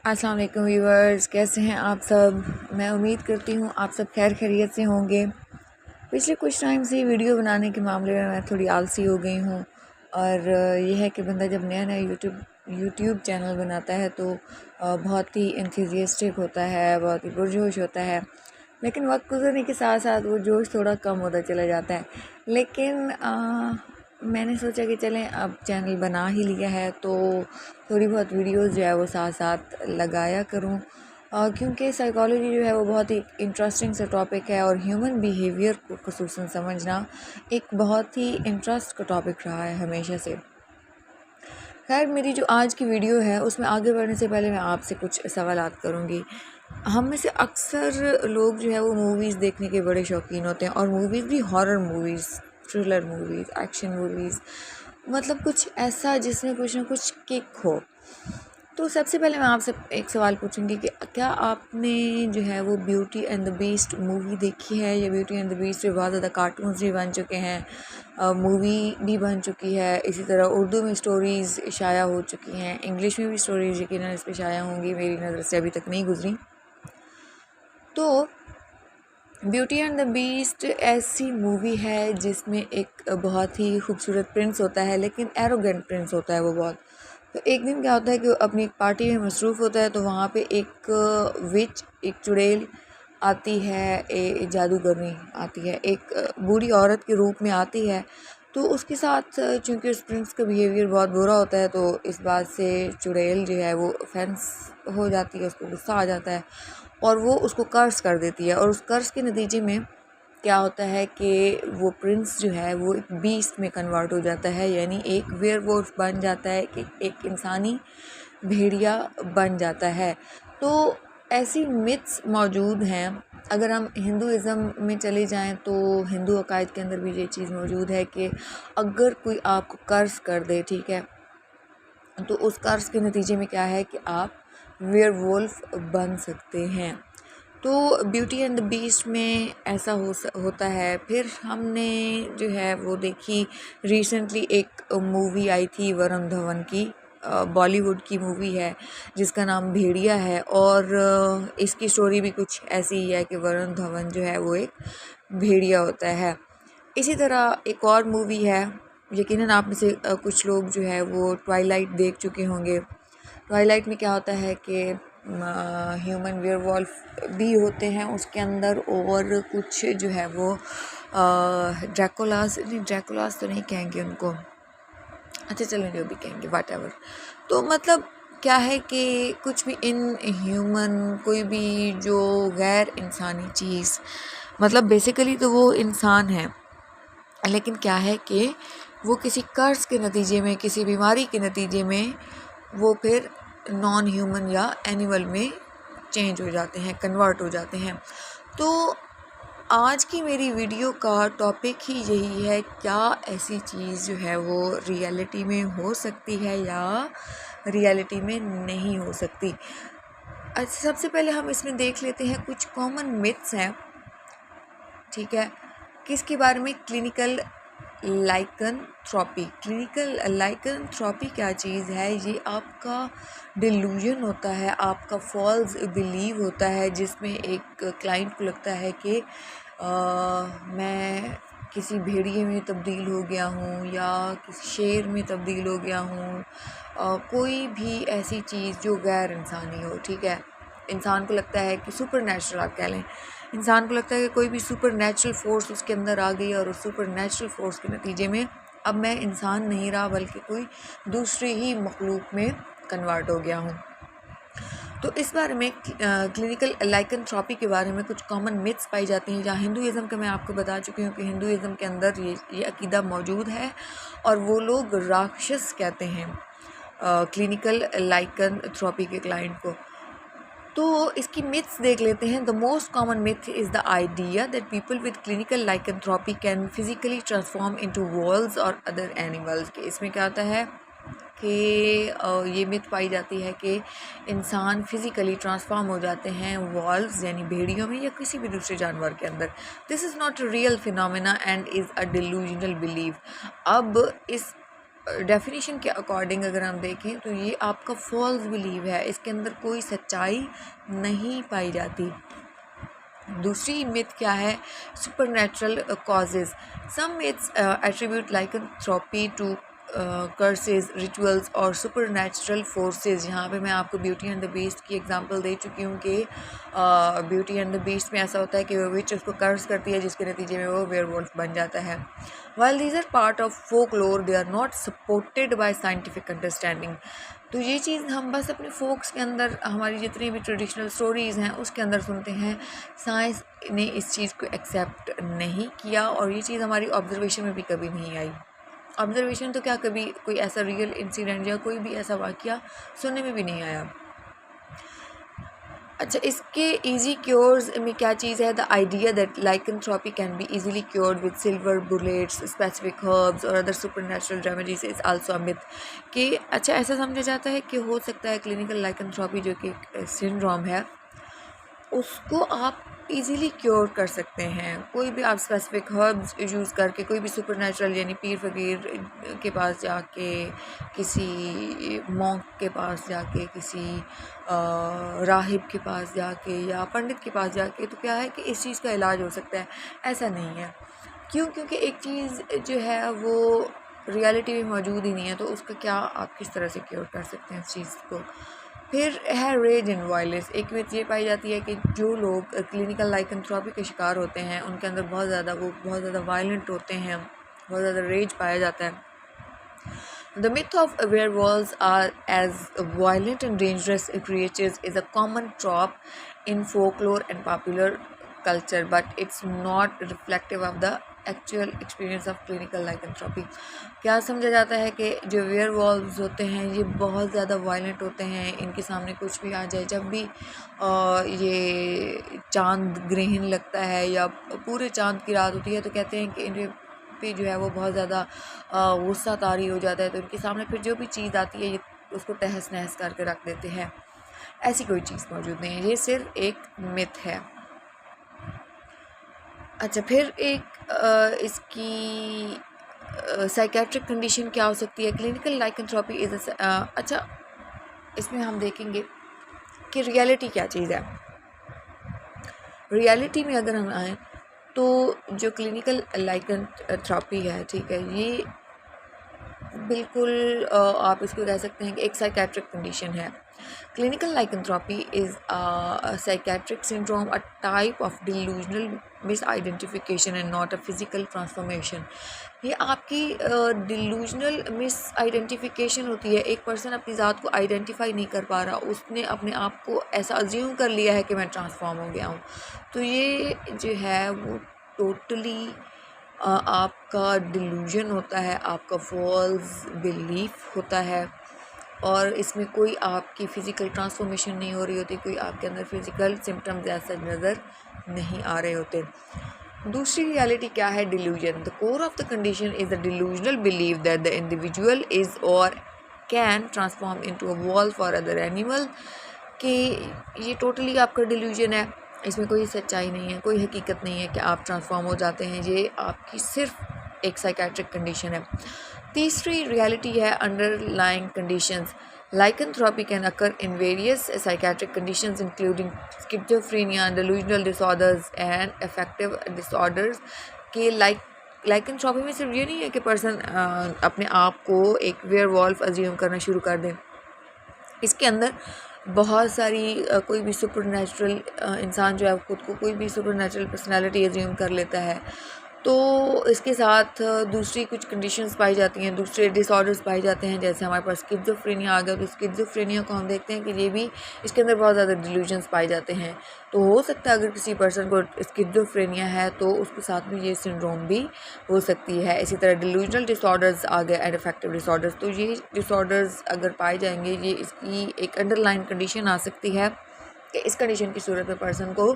अस्सलाम वालेकुम व्यूअर्स, कैसे हैं आप सब। मैं उम्मीद करती हूँ आप सब खैर खैरियत से होंगे। पिछले कुछ टाइम से वीडियो बनाने के मामले में मैं थोड़ी आलसी हो गई हूँ। और यह है कि बंदा जब नया नया यूट्यूब चैनल बनाता है तो बहुत ही एंथुसियास्टिक होता है, बहुत ही पुरजोश होता है। लेकिन वक्त गुजरने के साथ साथ वो जोश थोड़ा कम होता चला जाता है। लेकिन मैंने सोचा कि चलें, अब चैनल बना ही लिया है तो थोड़ी बहुत वीडियोस जो है वो साथ साथ लगाया करूं। क्योंकि साइकोलॉजी जो है वो बहुत ही इंटरेस्टिंग सा टॉपिक है और ह्यूमन बिहेवियर को ख़ुसूसन समझना एक बहुत ही इंटरेस्ट का टॉपिक रहा है हमेशा से। खैर, मेरी जो आज की वीडियो है उसमें आगे बढ़ने से पहले मैं आपसे कुछ सवालात करूँगी। हम में से अक्सर लोग जो है वो मूवीज़ देखने के बड़े शौकीन होते हैं, और मूवीज़ भी horror movies, thriller movies, action movies, मतलब कुछ ऐसा जिसमें कुछ ना कुछ किक हो। तो सबसे पहले मैं आपसे एक सवाल पूछूंगी कि क्या आपने जो है वो beauty and the beast movie देखी है। या ब्यूटी एंड द बीस्ट पे बहुत ज़्यादा कार्टून्स भी बन चुके हैं, मूवी भी बन चुकी है, इसी तरह उर्दू में स्टोरीज़ शाया हो चुकी हैं, इंग्लिश में भी स्टोरीज़ यकीनन इस पर शाया होंगी, मेरी नज़र से अभी तक नहीं गुजरी। तो ब्यूटी एंड द बीस्ट ऐसी मूवी है जिसमें एक बहुत ही खूबसूरत प्रिंस होता है, लेकिन एरोगेंट प्रिंस होता है वो बहुत। तो एक दिन क्या होता है कि वो अपनी एक पार्टी में मसरूफ़ होता है, तो वहाँ पे एक विच, एक चुड़ैल आती है, एक जादूगरनी आती है, एक बूढ़ी औरत के रूप में आती है। तो उसके साथ चूँकि उस प्रिंस का बिहेवियर बहुत बुरा होता है, तो इस बात से चुड़ैल जो है वो ऑफेंस हो जाती है, उसको गुस्सा आ जाता है और वो उसको कर्स कर देती है। और उस कर्स के नतीजे में क्या होता है कि वो प्रिंस जो है वो एक बीस्ट में कन्वर्ट हो जाता है, यानी एक वेयरवुल्फ बन जाता है, कि एक इंसानी भेड़िया बन जाता है। तो ऐसी मिथ्स मौजूद हैं। अगर हम हिंदुज़म में चले जाएं तो हिंदू अकायद के अंदर भी ये चीज़ मौजूद है कि अगर कोई आपको कर्ज कर दे, ठीक है, तो उस कर्ज के नतीजे में क्या है कि आप वेयरवुल्फ बन सकते हैं। तो ब्यूटी एंड द बीस्ट में ऐसा होता है। फिर हमने जो है वो देखी, रिसेंटली एक मूवी आई थी वरुण धवन की, बॉलीवुड की मूवी है जिसका नाम भेड़िया है। और इसकी स्टोरी भी कुछ ऐसी ही है कि वरुण धवन जो है वो एक भेड़िया होता है। इसी तरह एक और मूवी है, यकीनन आप में से कुछ लोग जो है वो ट्वाइलाइट देख चुके होंगे। ट्वाइलाइट में क्या होता है कि ह्यूमन वेयरवुल्फ भी होते हैं उसके अंदर, और कुछ जो है वो ड्रैकुलास तो नहीं कहेंगे उनको, अच्छा चलो जो भी कहेंगे वाट एवर। तो मतलब क्या है कि कुछ भी इन ह्यूमन, कोई भी जो गैर इंसानी चीज़, मतलब बेसिकली तो वो इंसान है, लेकिन क्या है कि वो किसी कर्ज के नतीजे में, किसी बीमारी के नतीजे में वो फिर नॉन ह्यूमन या एनिमल में चेंज हो जाते हैं, कन्वर्ट हो जाते हैं। तो आज की मेरी वीडियो का टॉपिक ही यही है, क्या ऐसी चीज़ जो है वो रियलिटी में हो सकती है या रियलिटी में नहीं हो सकती। अच्छा, सबसे पहले हम इसमें देख लेते हैं कुछ कॉमन मिथ्स हैं, ठीक है, किसके बारे में। क्लिनिकल लाइकनथ्रॉपी। क्लिनिकल लाइकनथ्रॉपी क्या चीज़ है? ये आपका डिल्यूजन होता है, आपका फॉल्स बिलीव होता है, जिसमें एक क्लाइंट को लगता है कि मैं किसी भेड़िए में तब्दील हो गया हूँ या किसी शेर में तब्दील हो गया हूँ, कोई भी ऐसी चीज़ जो गैर इंसानी हो, ठीक है। इंसान को लगता है कि सुपर नेचुरल, आप कह लें, इंसान को लगता है कि कोई भी सुपर नेचुरल फोर्स उसके अंदर आ गई, और उस सुपर नेचुरल फोर्स के नतीजे में अब मैं इंसान नहीं रहा बल्कि कोई दूसरी ही मखलूक में कन्वर्ट हो गया हूँ। तो इस बारे में क्लिनिकल लाइकनथ्रॉपी के बारे में कुछ कॉमन मिथ्स पाई जाती हैं। जहाँ हिंदुज़म का मैं आपको बता चुकी हूँ कि हिंदुज़म के अंदर ये अकीदा मौजूद है, और वो लोग राक्षस कहते हैं क्लिनिकल लाइकनथ्रॉपी के क्लाइंट को। तो इसकी मिथ्स देख लेते हैं। The most common myth is the idea that people with clinical lycanthropy can physically transform into wolves or other animals. के इसमें क्या होता है कि ये मिथ पाई जाती है कि इंसान फिज़िकली ट्रांसफॉर्म हो जाते हैं वॉल्स यानी भेड़ियों में या किसी भी दूसरे जानवर के अंदर। This is not a real phenomena and is a delusional believe. अब इस डेफिनेशन के अकॉर्डिंग अगर हम देखें तो ये आपका फॉल्स बिलीव है, इसके अंदर कोई सच्चाई नहीं पाई जाती। दूसरी मिथ क्या है, supernatural causes. Some myths attribute lycanthropy to curses, rituals or supernatural forces. यहाँ पे मैं आपको ब्यूटी एंड द बीस्ट की एग्जांपल दे चुकी हूँ कि ब्यूटी एंड द बीस्ट में ऐसा होता है कि वो विच उसको कर्स करती है, जिसके नतीजे में वो वेयरवुल्फ बन जाता है। While these are part of folklore, they are not supported by scientific understanding। तो ये चीज़ हम बस अपने फोक्स के अंदर, हमारी जितनी भी ट्रेडिशनल स्टोरीज़ हैं उसके अंदर सुनते हैं। साइंस ने इस चीज़ को एक्सेप्ट नहीं किया और ये चीज़ हमारी ऑब्जर्वेशन में भी कभी नहीं आई। ऑब्जर्वेशन तो क्या, कभी कोई ऐसा रियल इंसिडेंट या कोई भी ऐसा वाक़या सुनने में भी नहीं आया। अच्छा, इसके इजी क्योर्स में क्या चीज़ है, the idea that lycanthropy can be easily cured with silver bullets, specific herbs or other supernatural remedies is also a myth. कि अच्छा, ऐसा समझा जाता है कि हो सकता है क्लिनिकल लाइकेंथ्रोपी जो कि सिंड्रोम है उसको आप इजीली क्योर कर सकते हैं। कोई भी आप स्पेसिफिक हर्ब्स यूज़ करके, कोई भी सुपरनैचुरल यानी पीर फ़कीर के पास जाके, किसी मॉन्क के पास जाके, किसी राहिब के पास जाके या पंडित के पास जाके, तो क्या है कि इस चीज़ का इलाज हो सकता है। ऐसा नहीं है। क्यों? क्योंकि एक चीज़ जो है वो रियलिटी में मौजूद ही नहीं है, तो उसका क्या आप किस तरह से क्योर कर सकते हैं इस चीज़ को। फिर है रेज एंड वायलेंस। एक मिथ ये पाई जाती है कि जो लोग क्लिनिकल लाइकेंथ्रोपी के शिकार होते हैं उनके अंदर बहुत ज़्यादा वायलेंट होते हैं, बहुत ज़्यादा रेज पाया जाता है। The myth of werewolves are as violent and dangerous creatures is a common trope in folklore and popular culture, but it's not reflective of the actual experience of clinical lycanthropy. क्या समझा जाता है कि जो वेयरवॉल्व्स होते हैं ये बहुत ज़्यादा वायलेंट होते हैं, इनके सामने कुछ भी आ जाए, जब भी ये चांद ग्रहण लगता है या पूरे चांद की रात होती है तो कहते हैं कि इनके पे जो है वो बहुत ज़्यादा गुस्सा तारी हो जाता है, तो इनके सामने फिर जो भी चीज़ आती है ये उसको तहस नहस करके रख देते हैं। ऐसी कोई चीज़ मौजूद नहीं है, ये सिर्फ एक मिथ है। अच्छा, फिर एक इसकी साइकेट्रिक कंडीशन क्या हो सकती है, क्लिनिकल लाइकेंथ्रोपी इज़ अच्छा, इसमें हम देखेंगे कि रियलिटी क्या चीज़ है। रियलिटी में अगर हम आएँ तो जो क्लिनिकल लाइकेंथ्रोपी है, ठीक है, ये बिल्कुल आप इसको कह सकते हैं कि एक साइकेट्रिक कंडीशन है। Clinical lycanthropy is a psychiatric syndrome, a type of delusional misidentification and not a physical transformation. ये आपकी डिल्यूजनल मिस आइडेंटिफिकेशन होती है। एक पर्सन अपनी ज़ात को आइडेंटिफाई नहीं कर पा रहा, उसने अपने आप को ऐसा अज्यूम कर लिया है कि मैं ट्रांसफॉर्म हो गया हूँ। तो ये जो है वो टोटली आपका डिल्यूजन होता है, आपका फॉल्स बिलीफ होता है और इसमें कोई आपकी फ़िज़िकल ट्रांसफॉर्मेशन नहीं हो रही होती, कोई आपके अंदर फ़िज़िकल सिम्टम्स ऐसे नज़र नहीं आ रहे होते। दूसरी रियलिटी क्या है, delusion. The core of the condition is the delusional believe that the individual is or can transform into a wolf or other animal. कि ये टोटली आपका डिल्यूजन है, इसमें कोई सच्चाई नहीं है, कोई हकीकत नहीं है कि आप ट्रांसफॉर्म हो जाते हैं, ये आपकी सिर्फ एक साइकेट्रिक कंडीशन है। तीसरी रियलिटी है underlying conditions. Lycanthropy can occur in various psychiatric conditions including schizophrenia, delusional disorders and affective disorders. के लाइकेंथ्रोपी में सिर्फ ये नहीं है कि पर्सन अपने आप को एक वेयरवॉल्फ अज्यूम करना शुरू कर दें, इसके अंदर बहुत सारी कोई भी सुपरनैचुरल इंसान जो है खुद को कोई भी सुपरनैचुरल पर्सनालिटी अज्यूम कर लेता है। तो इसके साथ दूसरी कुछ कंडीशंस पाई जाती हैं, दूसरे डिसऑर्डर्स पाए जाते हैं, जैसे हमारे पास स्किज़ोफ्रेनिया आ गया। तो स्किज़ोफ्रेनिया को हम देखते हैं कि ये भी, इसके अंदर बहुत ज़्यादा डिल्यूजन्स पाए जाते हैं। तो हो सकता है अगर किसी पर्सन को स्किज़ोफ्रेनिया है तो उसके साथ में ये सिंड्रोम भी हो सकती है। इसी तरह डिल्यूजनल डिसऑर्डर्स आ गए एंड अफेक्टिव डिसऑर्डर्स। तो ये डिसऑर्डर्स अगर पाए जाएंगे, ये इसकी एक अंडरलाइन कंडीशन आ सकती है कि इस कंडीशन की सूरत में पर्सन को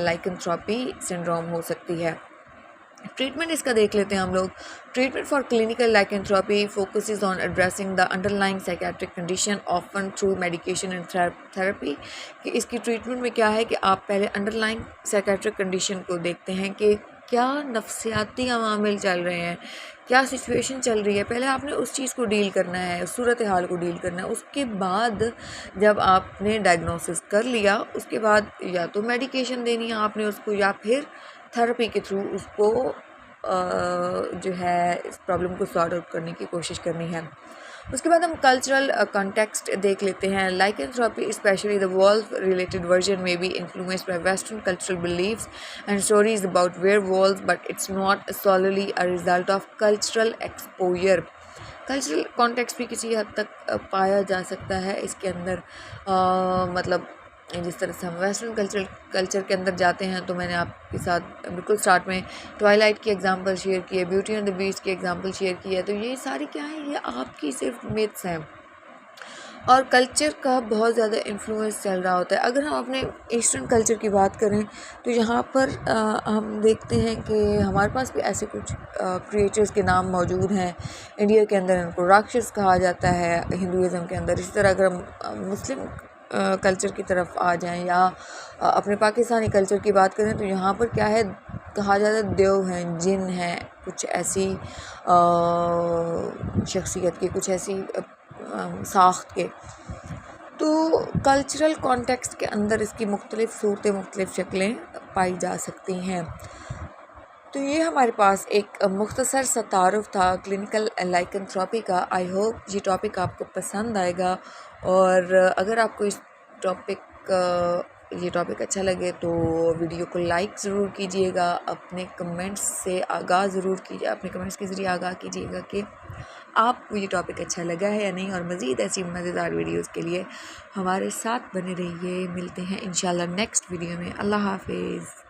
लाइकेंथ्रोपी सिंड्रोम हो सकती है। ट्रीटमेंट इसका देख लेते हैं हम लोग। Treatment for clinical lycanthropy focuses on addressing the underlying psychiatric condition often through medication and therapy. कि इसकी ट्रीटमेंट में क्या है कि आप पहले अंडरलाइंग साइकेट्रिक कंडीशन को देखते हैं कि क्या नफ्सियाती अवामिल चल रहे हैं, क्या सिचुएशन चल रही है, पहले आपने उस चीज़ को डील करना है, उस सूरत हाल को डील करना है। उसके बाद जब आपने डायग्नोसिस कर लिया, उसके बाद या तो मेडिकेशन देनी है आपने उसको, या फिर थेरेपी के थ्रू उसको जो है इस प्रॉब्लम को सॉर्ट आउट करने की कोशिश करनी है। उसके बाद हम कल्चरल कॉन्टेक्स्ट देख लेते हैं। Lycanthropy especially the wolf related version में be influenced by western cultural beliefs and stories about werewolves, but it's not solely a result of cultural exposure। Cultural context भी किसी हद तक पाया जा सकता है इसके अंदर। मतलब जिस तरह से हम वेस्टर्न कल्चर के अंदर जाते हैं, तो मैंने आपके साथ बिल्कुल स्टार्ट में ट्वाइलाइट की एग्जांपल शेयर की है, ब्यूटी एंड द बीस्ट की एग्जांपल शेयर की है। तो ये सारी क्या है, ये आपकी सिर्फ मिथ्स हैं और कल्चर का बहुत ज़्यादा इन्फ्लुएंस चल रहा होता है। अगर हम अपने ईस्टर्न कल्चर की बात करें तो यहाँ पर हम देखते हैं कि हमारे पास भी ऐसे कुछ क्रिएचर्स के नाम मौजूद हैं। इंडिया के अंदर इनको राक्षस कहा जाता है, हिंदुज़म के अंदर। इसी तरह अगर हम मुस्लिम कल्चर की तरफ आ जाएं या अपने पाकिस्तानी कल्चर की बात करें, तो यहाँ पर क्या है, कहा जाता है देव हैं, जिन हैं, कुछ ऐसी शख्सियत की, कुछ ऐसी साख्त के। तो कल्चरल कॉन्टेक्स्ट के अंदर इसकी मुख्तलिफ़ सूरतें, मुख्तलिफ़ शक्लें पाई जा सकती हैं। तो ये हमारे पास एक मुख्तसर सा तारुफ था क्लिनिकल लाइकेंथ्रोपी का। आई होप ये टॉपिक आपको पसंद आएगा, और अगर आपको ये टॉपिक अच्छा लगे तो वीडियो को लाइक ज़रूर कीजिएगा, अपने कमेंट्स से आगाह ज़रूर कीजिए, अपने कमेंट्स के ज़रिए आगाह कीजिएगा कि आपको ये टॉपिक अच्छा लगा है या नहीं। और मज़ीद ऐसी मज़ेदार वीडियोस के लिए हमारे साथ बने रहिए। मिलते हैं इंशाल्लाह नेक्स्ट वीडियो में। अल्लाह हाफिज़।